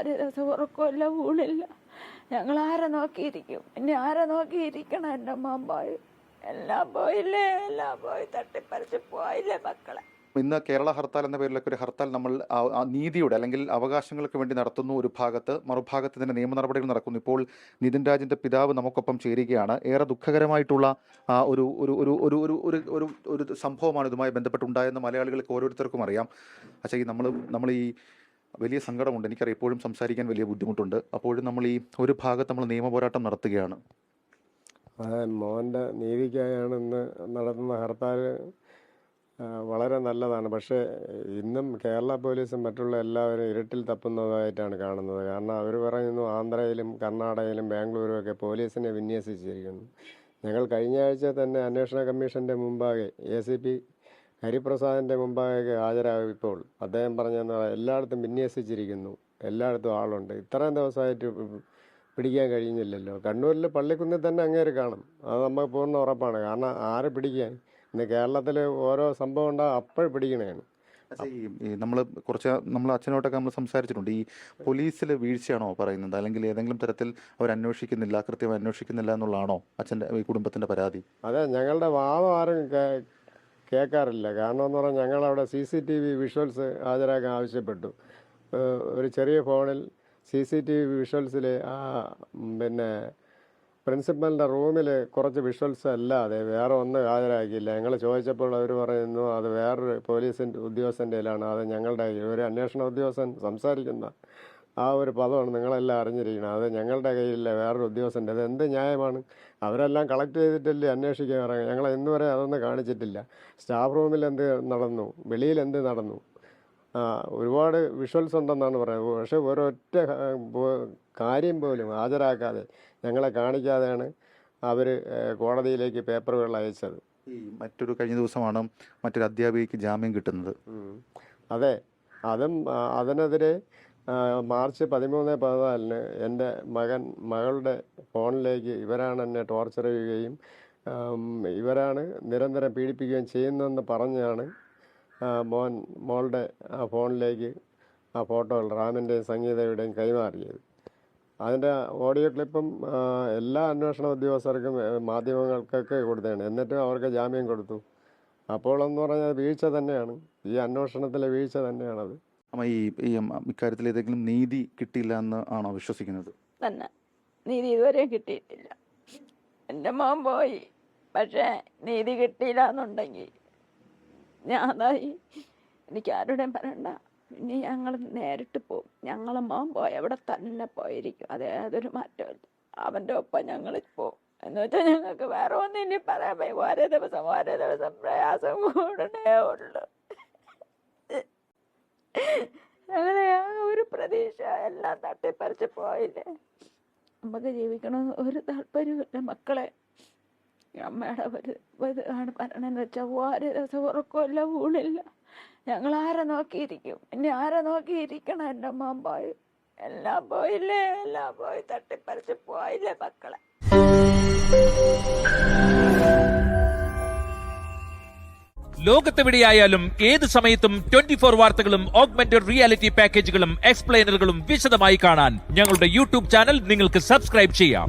ഒരു ദിവസം ഉറക്കമില്ല ഊണില്ല. ഞങ്ങൾ ആരെ നോക്കിയിരിക്കും? ഇനി ആരെ നോക്കിയിരിക്കണം? എൻ്റെ മോൻ പോയി, എല്ലാം പോയില്ലേ, എല്ലാം പോയി, തട്ടിപ്പറിച്ച് പോയില്ലേ മക്കളെ. ഇന്ന് കേരള ഹർത്താൽ എന്ന പേരിലൊക്കെ ഒരു ഹർത്താൽ നമ്മൾ നീതിയുടെ അല്ലെങ്കിൽ അവകാശങ്ങൾക്ക് വേണ്ടി നടത്തുന്നു ഒരു ഭാഗത്ത്, മറുഭാഗത്ത് ഇതിൻ്റെ നിയമ നടപടികൾ നടക്കുന്നു. ഇപ്പോൾ നിതിൻ രാജിൻ്റെ പിതാവ് നമുക്കൊപ്പം ചേരുകയാണ്. ഏറെ ദുഃഖകരമായിട്ടുള്ള ഒരു ഒരു ഒരു ഒരു ഒരു ഒരു ഒരു ഒരു സംഭവമാണ് ഇതുമായി ബന്ധപ്പെട്ടുണ്ടായെന്ന് മലയാളികൾക്ക് ഓരോരുത്തർക്കും അറിയാം. പക്ഷേ ഈ നമ്മൾ ഈ വലിയ സങ്കടമുണ്ട്. എനിക്കറിയാം ഇപ്പോഴും സംസാരിക്കാൻ വലിയ ബുദ്ധിമുട്ടുണ്ട്. അപ്പോഴും നമ്മൾ ഈ ഒരു ഭാഗത്ത് നമ്മൾ നിയമ പോരാട്ടം നടത്തുകയാണ്. അതെ, മോൻ്റെ നീതിക്കായാണ് ഇന്ന് നടത്തുന്ന ഹർത്താൽ വളരെ നല്ലതാണ്. പക്ഷേ ഇന്നും കേരള പോലീസും മറ്റുള്ള എല്ലാവരും ഇരുട്ടിൽ തപ്പുന്നതായിട്ടാണ് കാണുന്നത്. കാരണം അവർ പറയുന്നു ആന്ധ്രയിലും കർണാടകയിലും ബാംഗ്ലൂരും ഒക്കെ പോലീസിനെ വിന്യസിച്ചിരിക്കുന്നു. ഞങ്ങൾ കഴിഞ്ഞ ആഴ്ച തന്നെ അന്വേഷണ കമ്മീഷൻ്റെ മുമ്പാകെ ACP ഹരിപ്രസാദിൻ്റെ മുമ്പാകെ ഹാജരായപ്പോൾ അദ്ദേഹം പറഞ്ഞെന്ന് എല്ലായിടത്തും വിന്യസിച്ചിരിക്കുന്നു, എല്ലായിടത്തും ആളുണ്ട്. ഇത്രയും ദിവസമായിട്ട് പിടിക്കാൻ കഴിയുന്നില്ലല്ലോ. കണ്ണൂരിൽ പള്ളിക്കുന്നിൽ തന്നെ അങ്ങേര് കാണും, അത് നമുക്ക് പൂർണ്ണ ഉറപ്പാണ്. കാരണം ആരെ പിടിക്കാൻ? ഇന്ന് കേരളത്തിൽ ഓരോ സംഭവം ഉണ്ടാകും അപ്പോൾ പിടിക്കണേണ്. നമ്മൾ അച്ഛനോട്ടൊക്കെ നമ്മൾ സംസാരിച്ചിട്ടുണ്ട്. ഈ പോലീസിൽ വീഴ്ചയാണോ പറയുന്നത്, അല്ലെങ്കിൽ ഏതെങ്കിലും തരത്തിൽ അവർ അന്വേഷിക്കുന്നില്ല, കൃത്യമായി അന്വേഷിക്കുന്നില്ല എന്നുള്ളതാണോ അച്ഛൻ്റെ ഈ കുടുംബത്തിൻ്റെ പരാതി? അതെ, ഞങ്ങളുടെ വാദം ആരും കേൾക്കാറില്ല. കാരണം എന്ന് പറഞ്ഞാൽ ഞങ്ങളവിടെ CCTV വിഷ്വൽസ് ഹാജരാക്കാൻ ആവശ്യപ്പെട്ടു. ഒരു ചെറിയ ഫോണിൽ CCTV വിഷ്വൽസിൽ പിന്നെ പ്രിൻസിപ്പലിൻ്റെ റൂമിൽ കുറച്ച് വിഷ്വൽസ് അല്ലാതെ വേറെ ഒന്നും ഹാജരാക്കിയില്ല. ഞങ്ങൾ ചോദിച്ചപ്പോൾ അവർ പറയുന്നു അത് വേറൊരു പോലീസിൻ്റെ ഉദ്യോഗസ്ഥൻ്റെ കയ്യിലാണ്, അത് ഞങ്ങളുടെ ഒരു അന്വേഷണ ഉദ്യോഗസ്ഥൻ സംസാരിക്കുന്ന ആ ഒരു പദമാണ് നിങ്ങളെല്ലാം അറിഞ്ഞിരിക്കണം. അത് ഞങ്ങളുടെ കയ്യിലില്ല, വേറൊരു ഉദ്യോഗസ്ഥൻ്റെ. അത് എന്ത് ന്യായമാണ്? അവരെല്ലാം കളക്ട് ചെയ്തിട്ടല്ലേ അന്വേഷിക്കാൻ ഇറങ്ങും. ഞങ്ങൾ ഇന്നുവരെ അതൊന്നും കാണിച്ചിട്ടില്ല. സ്റ്റാഫ് റൂമിൽ എന്ത് നടന്നു, വെളിയിൽ എന്ത് നടന്നു, ഒരുപാട് വിഷ്വൽസ് ഉണ്ടെന്നാണ് പറയുന്നത്. പക്ഷേ ഒരൊറ്റ കാര്യം പോലും ഹാജരാക്കാതെ ഞങ്ങളെ കാണിക്കാതെയാണ് അവർ കോടതിയിലേക്ക് പേപ്പറുകൾ അയച്ചത്. ഈ കഴിഞ്ഞ ദിവസമാണ് മറ്റൊരു അധ്യാപികയ്ക്ക് ജാമ്യം കിട്ടുന്നത്. അതെ, അതിനെതിരെ മാർച്ച് 13-14 എൻ്റെ മകളുടെ ഫോണിലേക്ക് ഇവരാണ് എന്നെ ടോർച്ചർ ചെയ്യുകയും ഇവരാണ് നിരന്തരം പീഡിപ്പിക്കുകയും ചെയ്യുന്നതെന്ന് പറഞ്ഞാണ് മോളുടെ ഫോണിലേക്ക് ആ ഫോട്ടോകൾ റാമിൻ്റെയും സംഗീതയുടെയും കൈമാറിയത്. അതിൻ്റെ ഓഡിയോ ക്ലിപ്പും എല്ലാ അന്വേഷണ ഉദ്യോഗസ്ഥർക്കും മാധ്യമങ്ങൾക്കൊക്കെ കൊടുത്തതാണ്. എന്നിട്ടും അവർക്ക് ജാമ്യം കൊടുത്തു. അപ്പോഴെന്ന് പറഞ്ഞാൽ വീഴ്ച തന്നെയാണ്, ഈ അന്വേഷണത്തിലെ വീഴ്ച തന്നെയാണത്. ഈ ഇക്കാര്യത്തിൽ ഏതെങ്കിലും നീതി കിട്ടിയില്ല എന്ന് ആണോ വിശ്വസിക്കുന്നത്? തന്നെ നീതി ഇതുവരെയും കിട്ടിയിട്ടില്ല. എൻ്റെ മോൻ പോയി, പക്ഷേ നീതി കിട്ടിയില്ല എന്നുണ്ടെങ്കിൽ ഞാനായി എനിക്ക് ആരുടെയും പറയണ്ട. ഇനി ഞങ്ങൾ നേരിട്ട് പോകും. ഞങ്ങളെ മോൻ പോയി അവിടെ തന്നെ പോയിരിക്കും, അത് യാതൊരു മാറ്റമില്ല. അവൻ്റെ ഒപ്പം ഞങ്ങൾ പോകും. എന്ന് വെച്ചാൽ ഞങ്ങൾക്ക് വേറെ ഒന്നും ഇനി പറയാൻ പോയി. ഓരോ ദിവസം പ്രയാസം കൂടണേ ഉള്ളു. ഞങ്ങളെ ആ ഒരു പ്രതീക്ഷ എല്ലാം തട്ടിപ്പറിച്ച് പോയില്ലേ. നമുക്ക് ജീവിക്കണമെന്ന് ഒരു താല്പര്യമില്ല മക്കളെ. അമ്മയുടെ ഒരു ആണ് പറയണെന്ന് വെച്ചാൽ ഓരോ ദിവസം ഉറക്കമില്ല ഊണില്ല. ഞങ്ങൾ ആരെ നോക്കിയിരിക്കും? ഇനി ആരെ നോക്കിയിരിക്കണം? എൻ്റെ മോൻ പോയി, എല്ലാം പോയില്ലേ, എല്ലാം പോയി, തട്ടിപ്പറിച്ച് പോയില്ലേ മക്കളെ. ലോകത്തെവിടെയായാലും ഏത് സമയത്തും 24 വാർത്തകളും ഓഗ്മെന്റഡ് റിയാലിറ്റി പാക്കേജുകളും എക്സ്പ്ലെയിനറുകളും വിശദമായി കാണാൻ ഞങ്ങളുടെ YouTube ചാനൽ നിങ്ങൾക്ക് സബ്സ്ക്രൈബ് ചെയ്യാം.